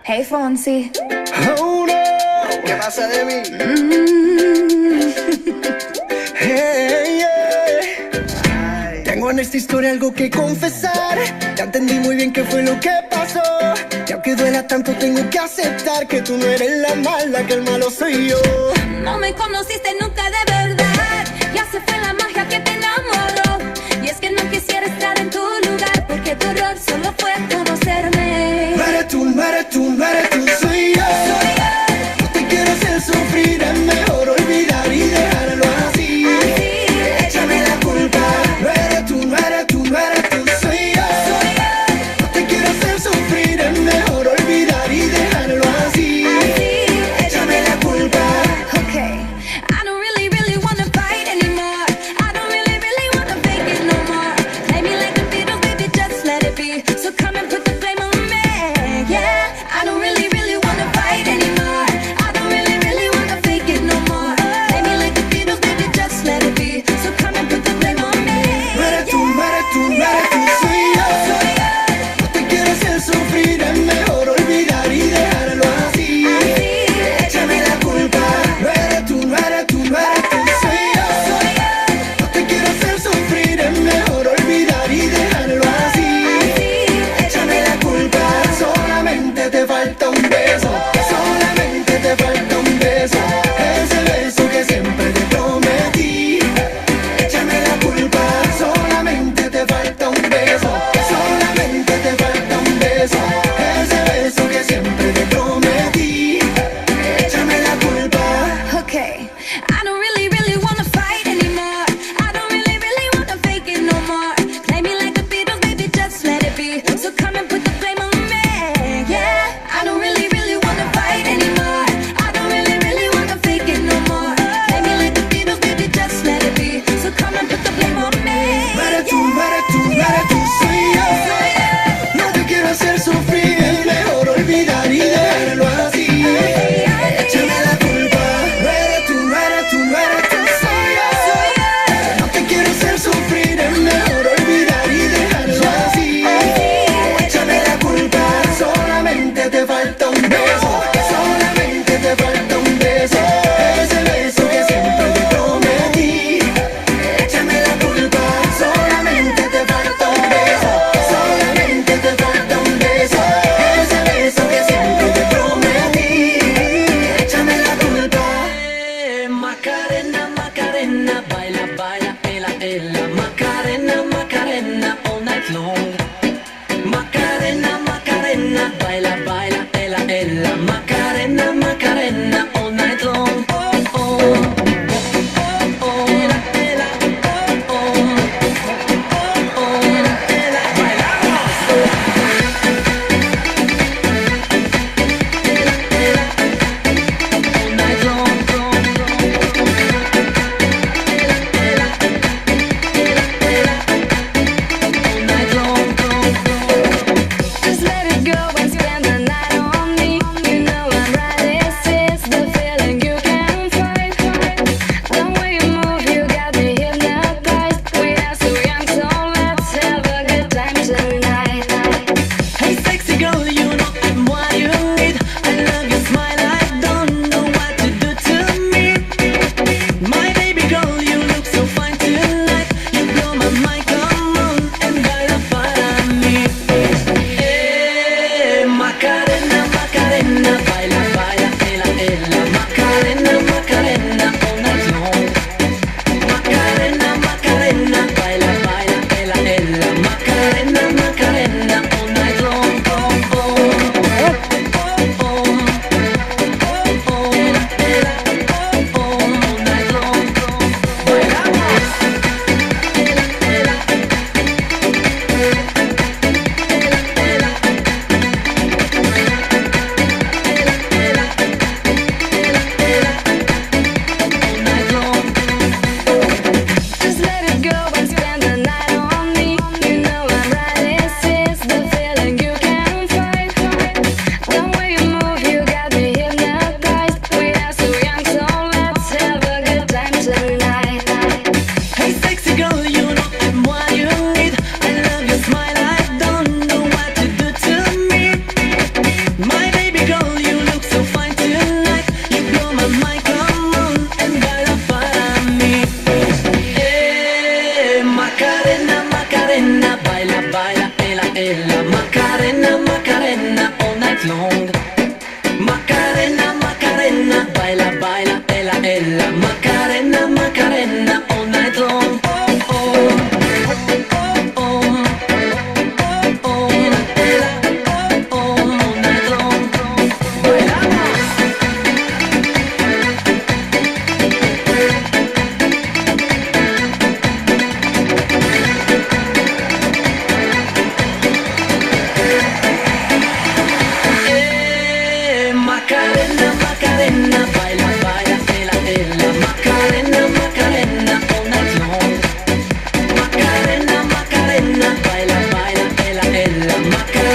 Hey, Fonsi. Oh, no. ¿Qué pasa de mí? Hey, yeah. Tengo en esta historia algo que confesar. Ya entendí muy bien qué fue lo que pasó. Y aunque duela tanto, tengo que aceptar que tú no eres la mala, que el malo soy yo. No me conociste nunca de verdad. Ya se fue la magia que te enamoró. Y es que no quisiera estar en tu lugar, porque tu error solo fue conocerme. No eres tú, no eres tú, no eres tú, soy yo. No te quiero hacer sufrir, es mejor olvidar y dejarlo así. Échame la culpa. No eres tú, no eres tú, no eres tú, soy yo. No te quiero hacer sufrir, es mejor olvidar y dejarlo así. Échame la culpa. Okay, I don't really wanna fight anymore. I don't really ella, Macarena, Macarena, all night long. Macarena, Macarena, baila, baila, ella, Macarena, Macarena, all night long. Oh, oh, oh, oh, oh, ella, oh, oh, all night long. Bailamos. Macarena, Macarena, baila, baila, ella, Macarena, Macarena, all night long. Macarena, Macarena, baila, baila, ella, Macarena.